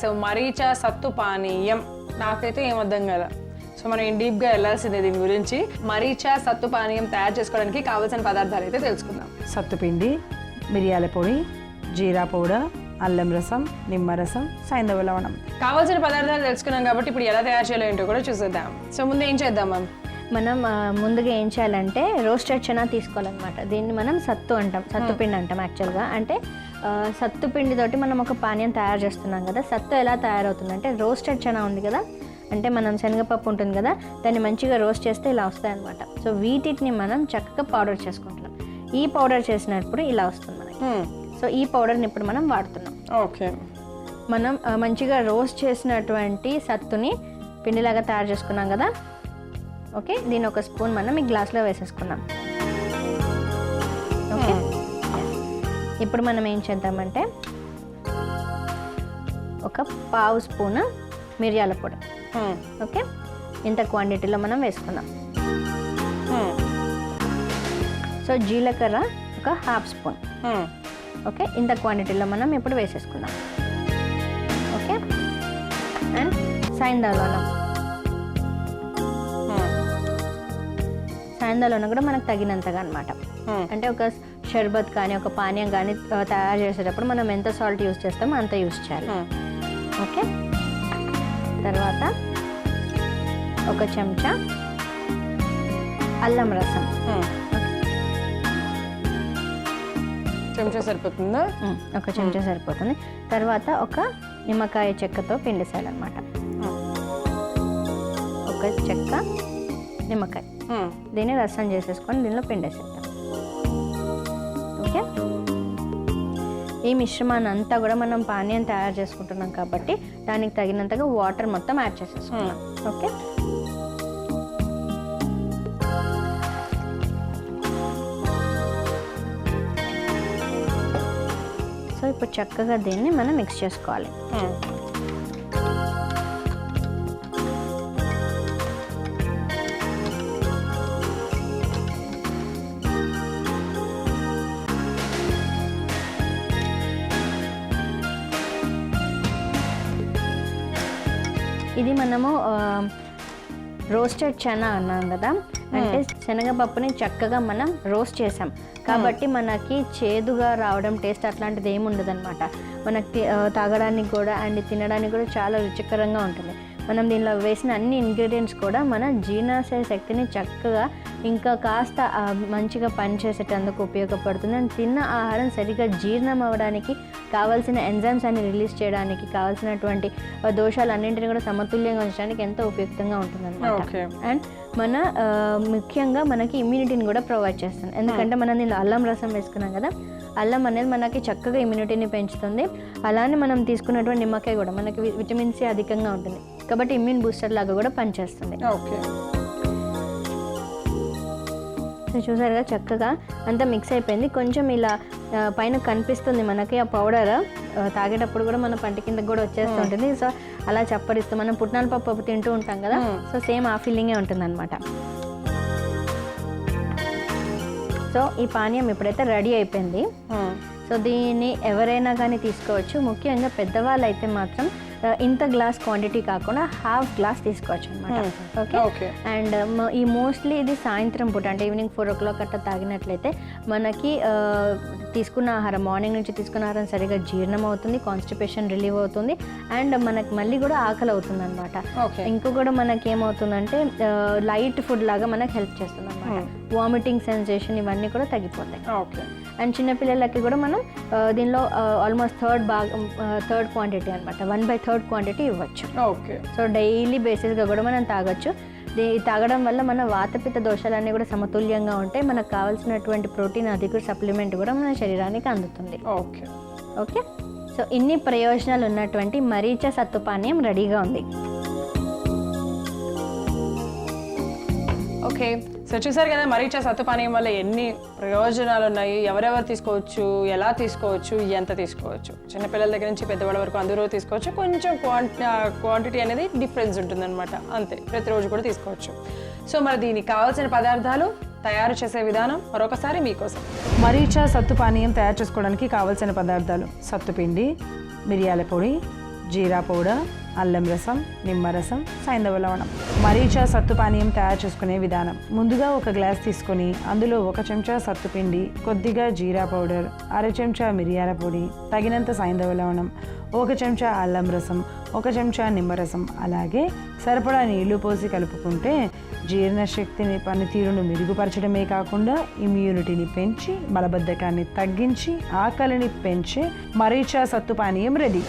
So మరీచా సత్తు పానీయం నాకైతే ఏం అర్థం కదా. సో మనం డీప్గా వెళ్ళాల్సిందే దీని గురించి. మరీచా సత్తు పానీయం తయారు చేసుకోవడానికి కావాల్సిన పదార్థాలు అయితే తెలుసుకుందాం. సత్తుపిండి, మిరియాల పొడి, జీరా పౌడర్, అల్లం రసం, నిమ్మరసం, సైంధవ లవణం. కావాల్సిన పదార్థాలు తెలుసుకున్నాం కాబట్టి ఇప్పుడు ఎలా తయారు చేయాలో ఏంటో కూడా చూసేద్దాం. సో ముందు ఏం చేద్దాం మ్యామ్? మనం ముందుగా ఏం చేయాలంటే రోస్టెడ్ చనా తీసుకోవాలన్నమాట. దీన్ని మనం సత్తు అంటాం, సత్తుపిండి అంటాం యాక్చువల్గా. అంటే సత్తుపిండితోటి మనం ఒక పానీయం తయారు చేస్తున్నాం కదా. సత్తు ఎలా తయారవుతుందంటే రోస్టెడ్ చనా ఉంది కదా, అంటే మనం శనగపప్పు ఉంటుంది కదా, దాన్ని మంచిగా రోస్ట్ చేస్తే ఇలా వస్తాయి అనమాట. సో వీటిని మనం చక్కగా పౌడర్ చేసుకుంటున్నాం. ఈ పౌడర్ చేసినప్పుడు ఇలా వస్తుంది మనకి. సో ఈ పౌడర్ని ఇప్పుడు మనం వాడుతున్నాం. ఓకే, మనం మంచిగా రోస్ట్ చేసినటువంటి సత్తుని పిండిలాగా తయారు చేసుకున్నాం కదా. ఓకే, దీని ఒక స్పూన్ మనం ఈ గ్లాస్లో వేసేసుకున్నాం. ఓకే, ఇప్పుడు మనం ఏం చేద్దామంటే ఒక పావు స్పూన్ మిరియాల పొడి. ఓకే, ఇంత క్వాంటిటీలో మనం వేసుకుందాం. సో జీలకర్ర ఒక హాఫ్ స్పూన్. ఓకే, ఇంత క్వాంటిటీలో మనం ఇప్పుడు వేసేసుకుందాం. ఓకే, అండ్ సైంధవ లవణం. సైంధవ లవణం కూడా మనకు తగినంతగా అనమాట. అంటే ఒక షర్బత్ కానీ ఒక పానీయం కానీ తయారు చేసేటప్పుడు మనం ఎంత సాల్ట్ యూజ్ చేస్తామో అంత యూజ్ చేయాలి. ఓకే, తర్వాత ఒక చెంచా అల్లం రసం. చెంచా సరిపోతుందా? ఒక చెంచా సరిపోతుంది. తర్వాత ఒక నిమ్మకాయ చెక్కతో పిండేసేయాలన్నమాట. ఒక చెక్క నిమ్మకాయ, దీన్ని రసం చేసేసుకొని దీనిలో పిండేసేద్దాం. ఓకే, ఈ మిశ్రమాన్ని అంతా కూడా మనం పానీయం తయారు చేసుకుంటున్నాం కాబట్టి దానికి తగినంతగా వాటర్ మొత్తం యాడ్ చేసేసుకున్నాం. ఓకే, సో ఇప్పుడు చక్కగా దీన్ని మనం మిక్స్ చేసుకోవాలి. ఇది మనము రోస్టెడ్ చనా అన్నాం కదా, అంటే శనగపప్పుని చక్కగా మనం రోస్ట్ చేసాం కాబట్టి మనకి చేదుగా రావడం, టేస్ట్ అట్లాంటిది ఏమి ఉండదు అనమాట. మనకి తాగడానికి కూడా అండ్ తినడానికి కూడా చాలా రుచికరంగా ఉంటుంది. మనం దీనిలో వేసిన అన్ని ఇంగ్రీడియంట్స్ కూడా మన జీర్ణాశయ శక్తిని చక్కగా ఇంకా కాస్త మంచిగా పనిచేసేటందుకు ఉపయోగపడుతుంది. అండ్ తిన్న ఆహారం సరిగ్గా జీర్ణం అవ్వడానికి కావాల్సిన ఎంజైమ్స్ అన్ని రిలీజ్ చేయడానికి కావాల్సినటువంటి దోషాలన్నింటినీ కూడా సమతుల్యంగా ఉంచడానికి ఎంతో ఉపయుక్తంగా ఉంటుంది అనమాట. అండ్ మన ముఖ్యంగా మనకి ఇమ్యూనిటీని కూడా ప్రొవైడ్ చేస్తుంది. ఎందుకంటే మనం దీనిలో అల్లం రసం వేసుకున్నాం కదా, అల్లం అనేది మనకి చక్కగా ఇమ్యూనిటీని పెంచుతుంది. అలానే మనం తీసుకున్నటువంటి నిమ్మకాయ కూడా మనకి విటమిన్ సి అధికంగా ఉంటుంది కాబట్టి ఇమ్యూన్ బూస్టర్ లాగా కూడా పనిచేస్తుంది. ఓకే, చూసారుగా చక్కగా అంతా మిక్స్ అయిపోయింది. కొంచెం ఇలా పైన కనిపిస్తుంది మనకి ఆ పౌడర్, తాగేటప్పుడు కూడా మన పంట కిందకి కూడా వచ్చేస్తుంటుంది. సో అలా చప్పరిస్తూ మనం పుట్నాల పప్పు తింటూ ఉంటాం కదా, సో సేమ్ ఆ ఫీలింగే ఉంటుంది అనమాట. సో ఈ పానీయం ఇప్పుడైతే రెడీ అయిపోయింది. సో దీన్ని ఎవరైనా కానీ తీసుకోవచ్చు. ముఖ్యంగా పెద్దవాళ్ళు అయితే మాత్రం ఇంత గ్లాస్ క్వాంటిటీ కాకుండా హాఫ్ గ్లాస్ తీసుకోవచ్చు అనమాట. ఓకే, అండ్ ఈ మోస్ట్లీ ఇది సాయంత్రం పూట అంటే ఈవినింగ్ 4 o'clock అట్లా తాగినట్లయితే మనకి తీసుకున్న ఆహారం, మార్నింగ్ నుంచి తీసుకున్న ఆహారం సరిగా జీర్ణం అవుతుంది, కాన్స్టిపేషన్ రిలీవ్ అవుతుంది అండ్ మనకి మళ్ళీ కూడా ఆకలి అవుతుంది అనమాట. ఇంకో కూడా మనకి ఏమవుతుందంటే లైట్ ఫుడ్ లాగా మనకి హెల్ప్ చేస్తుంది అనమాట. వామిటింగ్ సెన్సేషన్ ఇవన్నీ కూడా తగ్గిపోతాయి. అండ్ చిన్నపిల్లలకి కూడా మనం దీనిలో ఆల్మోస్ట్ థర్డ్ క్వాంటిటీ అనమాట, 1/3 క్వాంటిటీ ఇవ్వచ్చు. ఓకే, సో డైలీ బేసిస్గా కూడా మనం తాగొచ్చు. తాగడం వల్ల మన వాతపిత్త దోషాలన్నీ కూడా సమతుల్యంగా ఉంటాయి. మనకు కావాల్సినటువంటి ప్రోటీన్ అది కూడా సప్లిమెంట్ కూడా మన శరీరానికి అందుతుంది. ఓకే ఓకే, సో ఇన్ని ప్రయోజనాలు ఉన్నటువంటి మరీచా సత్తు పానీయం రెడీగా ఉంది. ఓకే, సో చూసారు కదా మరీచా సత్తు పానీయం వల్ల ఎన్ని ప్రయోజనాలు ఉన్నాయి, ఎవరెవరు తీసుకోవచ్చు, ఎలా తీసుకోవచ్చు, ఎంత తీసుకోవచ్చు. చిన్నపిల్లల దగ్గర నుంచి పెద్దవాళ్ళ వరకు అందరూ తీసుకోవచ్చు. కొంచెం క్వాంటిటీ అనేది డిఫరెన్స్ ఉంటుందన్నమాట, అంతే. ప్రతిరోజు కూడా తీసుకోవచ్చు. సో మరి దీనికి కావాల్సిన పదార్థాలు, తయారు చేసే విధానం మరొకసారి మీకోసం. మరీచా సత్తు పానీయం తయారు చేసుకోవడానికి కావాల్సిన పదార్థాలు: సత్తుపిండి, మిరియాల పొడి, జీరా పౌడర్, అల్లం రసం, నిమ్మరసం, సైంధవ లవణం. మరీచా సత్తు పానీయం తయారు చేసుకునే విధానం. ముందుగా ఒక గ్లాస్ తీసుకొని అందులో 1 చెంచా సత్తుపిండి, కొద్దిగా జీరా పౌడర్, 1/2 చెంచా మిరియాల పొడి, తగినంత సైంధవ లవణం, 1 చెంచా అల్లం రసం, 1 చెంచా నిమ్మరసం, అలాగే సరిపడా నీళ్లు పోసి కలుపుకుంటే జీర్ణశక్తిని పనితీరును మెరుగుపరచడమే కాకుండా ఇమ్యూనిటీని పెంచి మలబద్ధకాన్ని తగ్గించి ఆకలిని పెంచే మరీచా సత్తు పానీయం రెడీ.